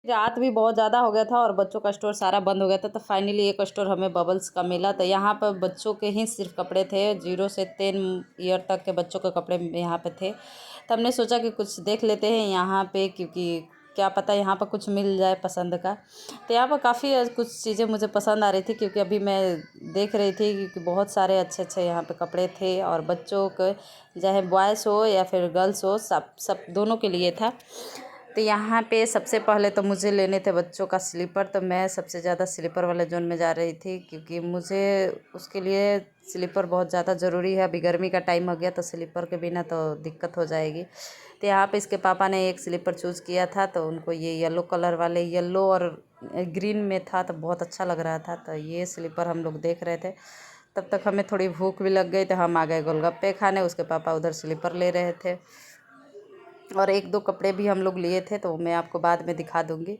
रात भी बहुत ज़्यादा हो गया था और बच्चों का स्टोर सारा बंद हो गया था, तो फाइनली एक स्टोर हमें बबल्स का मिला। तो यहाँ पर बच्चों के ही सिर्फ कपड़े थे, 0 से 10 ईयर तक के बच्चों के कपड़े यहाँ पे थे। तो हमने सोचा कि कुछ देख लेते हैं यहाँ पे, क्योंकि क्या पता यहाँ पर कुछ मिल जाए पसंद का। तो यहाँ पर काफ़ी कुछ चीज़ें मुझे पसंद आ रही थी, क्योंकि अभी मैं देख रही थी कि बहुत सारे अच्छे अच्छे यहाँ पे कपड़े थे, और बच्चों के चाहे बॉयज़ हो या फिर गर्ल्स हो, सब सब दोनों के लिए था। तो यहाँ पे सबसे पहले तो मुझे लेने थे बच्चों का स्लीपर। तो मैं सबसे ज़्यादा स्लीपर वाले जोन में जा रही थी, क्योंकि मुझे उसके लिए स्लीपर बहुत ज़्यादा ज़रूरी है। अभी गर्मी का टाइम हो गया, तो स्लीपर के बिना तो दिक्कत हो जाएगी। तो यहाँ पे इसके पापा ने एक स्लीपर चूज़ किया था, तो उनको ये येलो कलर वाले, येलो और ग्रीन में था, तो बहुत अच्छा लग रहा था। तो ये स्लीपर हम लोग देख रहे थे। तब तक हमें थोड़ी भूख भी लग गई, तो हम आ गए गोलगप्पे खाने। उसके पापा उधर स्लीपर ले रहे थे, और एक दो कपड़े भी हम लोग लिए थे, तो मैं आपको बाद में दिखा दूँगी।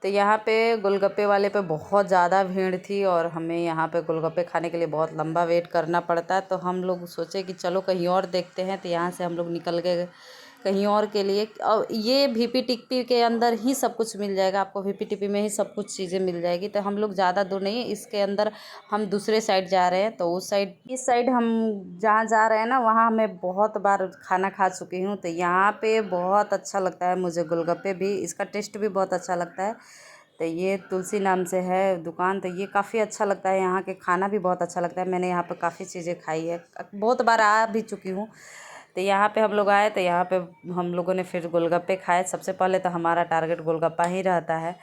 तो यहाँ पे गोलगप्पे वाले पे बहुत ज़्यादा भीड़ थी, और हमें यहाँ पे गोलगप्पे खाने के लिए बहुत लंबा वेट करना पड़ता है। तो हम लोग सोचे कि चलो कहीं और देखते हैं। तो यहाँ से हम लोग निकल गए कहीं और के लिए। और ये वीपी टिप्पी के अंदर ही सब कुछ मिल जाएगा आपको, वीपी टिप्पी में ही सब कुछ चीज़ें मिल जाएगी। तो हम लोग ज़्यादा दूर नहीं, इसके अंदर हम दूसरे साइड जा रहे हैं। तो उस साइड, इस साइड हम जहाँ जा रहे हैं ना, वहाँ मैं बहुत बार खाना खा चुकी हूँ। तो यहाँ पे बहुत अच्छा लगता है मुझे गोलगप्पे भी, इसका टेस्ट भी बहुत अच्छा लगता है। तो ये तुलसी नाम से है दुकान। तो ये काफ़ी अच्छा लगता है, यहाँ के खाना भी बहुत अच्छा लगता है। मैंने यहाँ पर काफ़ी चीज़ें खाई है, बहुत बार आ भी चुकी हूँ। तो यहाँ पे हम लोग आए, तो यहाँ पे हम लोगों ने फिर गोलगप्पे खाए। सबसे पहले तो हमारा टारगेट गोलगप्पा ही रहता है।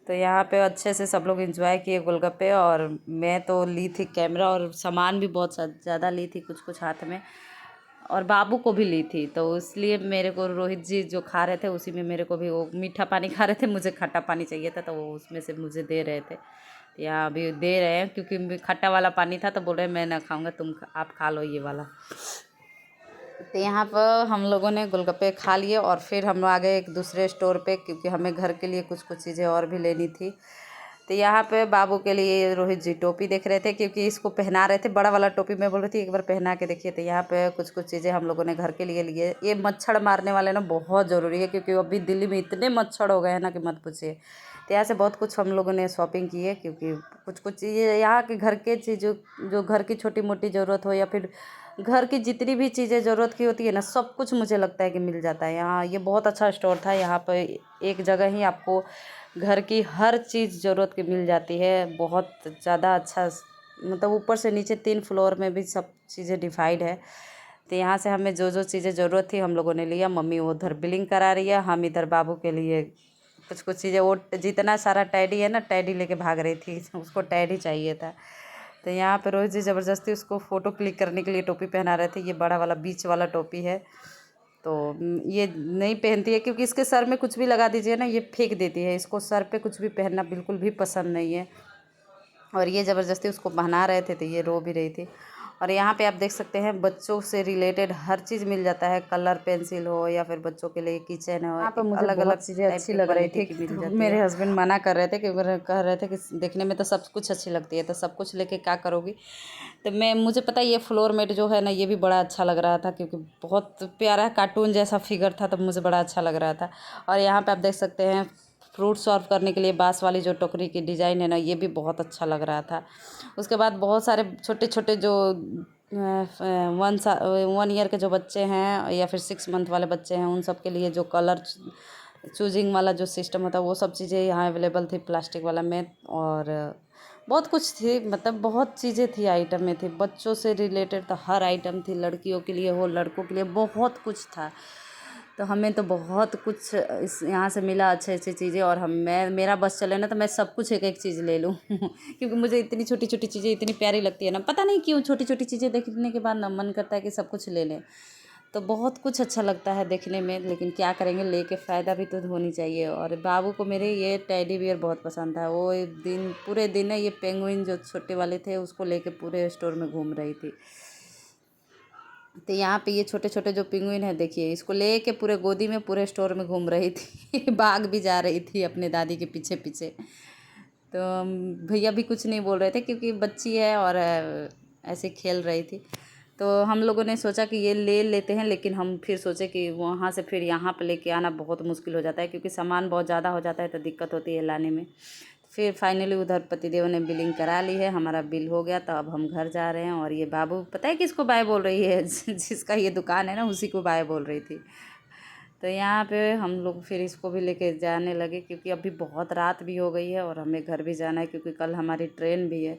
तो यहाँ पे अच्छे से सब लोग एंजॉय किए गोलगप्पे, और मैं तो ली थी कैमरा, और सामान भी बहुत ज़्यादा ली थी, कुछ कुछ हाथ में, और बाबू को भी ली थी। तो इसलिए मेरे को रोहित जी जो खा रहे थे, उसी में मेरे को भी, वो मीठा पानी खा रहे थे, मुझे खट्टा पानी चाहिए था, तो वो उसमें से मुझे दे रहे थे। या अभी दे रहे हैं, क्योंकि खट्टा वाला पानी था, तो बोल रहे मैं ना खाऊंगा, आप खा लो ये वाला। तो यहाँ पर हम लोगों ने गोलगप्पे खा लिए, और फिर हम आ गए एक दूसरे स्टोर पे, क्योंकि हमें घर के लिए कुछ कुछ चीज़ें और भी लेनी थी। तो यहाँ पे बाबू के लिए रोहित जी टोपी देख रहे थे, क्योंकि इसको पहना रहे थे, बड़ा वाला टोपी। मैं बोल रही थी एक बार पहना के देखिए। तो यहाँ पे कुछ कुछ चीज़ें हम लोगों ने घर के लिए लिए। ये मच्छर मारने वाले ना बहुत ज़रूरी है, क्योंकि अभी दिल्ली में इतने मच्छर हो गए हैं ना कि मत पूछिए। तो यहाँ से बहुत कुछ हम लोगों ने शॉपिंग की है, क्योंकि कुछ कुछ चीज़ें यहाँ के घर के चीज़, जो घर की छोटी मोटी ज़रूरत हो, या फिर घर की जितनी भी चीज़ें ज़रूरत की होती है ना, सब कुछ मुझे लगता है कि मिल जाता है यहाँ। ये बहुत अच्छा स्टोर था। यहाँ पर एक जगह ही आपको घर की हर चीज़ ज़रूरत की मिल जाती है। बहुत ज़्यादा अच्छा, मतलब ऊपर से नीचे 3 फ्लोर में भी सब चीज़ें डिवाइड है। तो यहाँ से हमें जो जो चीज़ें ज़रूरत थी हम लोगों ने लिया। मम्मी उधर बिलिंग करा रही है, हम इधर बाबू के लिए कुछ कुछ चीज़ें। वो जितना सारा टैडी है ना, टैडी लेके भाग रही थी, उसको टैडी चाहिए था। तो यहाँ पे रोहित जी ज़बरदस्ती उसको फ़ोटो क्लिक करने के लिए टोपी पहना रहे थे। ये बड़ा वाला बीच वाला टोपी है, तो ये नहीं पहनती है, क्योंकि इसके सर में कुछ भी लगा दीजिए ना, ये फेंक देती है। इसको सर पे कुछ भी पहनना बिल्कुल भी पसंद नहीं है, और ये ज़बरदस्ती उसको पहना रहे थे, तो ये रो भी रही थी। और यहाँ पे आप देख सकते हैं बच्चों से रिलेटेड हर चीज़ मिल जाता है, कलर पेंसिल हो, या फिर बच्चों के लिए किचन हो। यहाँ पर मुझे अलग अलग चीज़ें अच्छी लग रही थी, मिल जाती है। मेरे हस्बैंड मना कर रहे थे, क्योंकि कह रहे थे कि देखने में तो सब कुछ अच्छी लगती है, तो सब कुछ लेके क्या करोगी। तो मुझे पता है ये फ्लोर मेट जो है ना, ये भी बड़ा अच्छा लग रहा था, क्योंकि बहुत प्यारा कार्टून जैसा फिगर था, तो मुझे बड़ा अच्छा लग रहा था। और यहाँ पे आप देख सकते हैं फ्रूट सर्व करने के लिए बांस वाली जो टोकरी की डिज़ाइन है ना, ये भी बहुत अच्छा लग रहा था। उसके बाद बहुत सारे छोटे छोटे जो 1 ईयर के जो बच्चे हैं, या फिर 6 मंथ वाले बच्चे हैं, उन सब के लिए जो कलर चूजिंग वाला जो सिस्टम होता है, वो सब चीज़ें यहाँ अवेलेबल थी प्लास्टिक वाला में। और बहुत कुछ थी, मतलब बहुत चीज़ें थी, आइटम में थी, बच्चों से रिलेटेड तो हर आइटम थी। लड़कियों के लिए हो, लड़कों के लिए, बहुत कुछ था। तो हमें तो बहुत कुछ इस यहाँ से मिला, अच्छी अच्छी चीज़ें। और मेरा बस चले ना, तो मैं सब कुछ एक एक चीज़ ले लूँ क्योंकि मुझे इतनी छोटी छोटी चीज़ें इतनी प्यारी लगती है ना, पता नहीं क्यों। छोटी छोटी चीज़ें देखने के बाद ना मन करता है कि सब कुछ ले लें। तो बहुत कुछ अच्छा लगता है देखने में, लेकिन क्या करेंगे, लेके फ़ायदा भी तो होनी चाहिए। और बाबू को मेरे ये टेडी बियर बहुत पसंद था। वो एक दिन पूरे दिन है, ये पेंगुइन जो छोटे वाले थे, उसको लेके पूरे स्टोर में घूम रही थी। तो यहाँ पे ये छोटे छोटे जो पेंगुइन है, देखिए, इसको लेके पूरे गोदी में पूरे स्टोर में घूम रही थी भाग भी जा रही थी अपने दादी के पीछे पीछे। तो भैया भी कुछ नहीं बोल रहे थे, क्योंकि बच्ची है और ऐसे खेल रही थी। तो हम लोगों ने सोचा कि ये ले लेते हैं, लेकिन हम फिर सोचे कि वहाँ से फिर यहाँ पे लेके आना बहुत मुश्किल हो जाता है, क्योंकि सामान बहुत ज़्यादा हो जाता है तो दिक्कत होती है लाने में। फिर फाइनली उधर पतिदेव ने बिलिंग करा ली है, हमारा बिल हो गया, तो अब हम घर जा रहे हैं। और ये बाबू पता है किसको बाय बोल रही है जिसका ये दुकान है ना, उसी को बाय बोल रही थी। तो यहाँ पे हम लोग फिर इसको भी लेके जाने लगे, क्योंकि अभी बहुत रात भी हो गई है और हमें घर भी जाना है, क्योंकि कल हमारी ट्रेन भी है,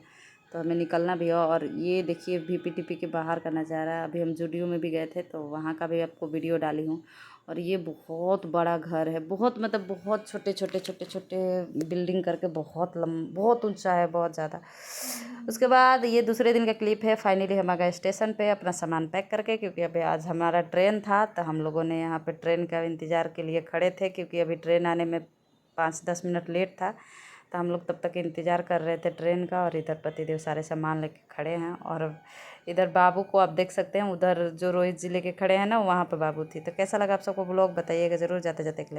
तो हमें निकलना भी है। और ये देखिए VPTP के बाहर का नज़ारा। अभी हम जूडियो में भी गए थे, तो वहाँ का भी आपको वीडियो डाली हूँ। और ये बहुत बड़ा घर है, बहुत मतलब बहुत छोटे छोटे छोटे छोटे बिल्डिंग करके बहुत ऊंचा है, बहुत ज़्यादा। उसके बाद ये दूसरे दिन का क्लिप है। फाइनली हम आ गए स्टेशन पे अपना सामान पैक करके, क्योंकि अभी आज हमारा ट्रेन था, तो हम लोगों ने यहाँ पे ट्रेन का इंतज़ार के लिए खड़े थे, क्योंकि अभी ट्रेन आने में 5-10 मिनट लेट था। तो हम लोग तब तक इंतज़ार कर रहे थे ट्रेन का। और इधर पतिदेव सारे सामान लेके खड़े हैं। और इधर बाबू को आप देख सकते हैं, उधर जो रोहित जी लेके खड़े हैं ना, वहाँ पे बाबू थी। तो कैसा लगा आप सबको ब्लॉग बताइएगा ज़रूर, जाते जाते एक लाइक।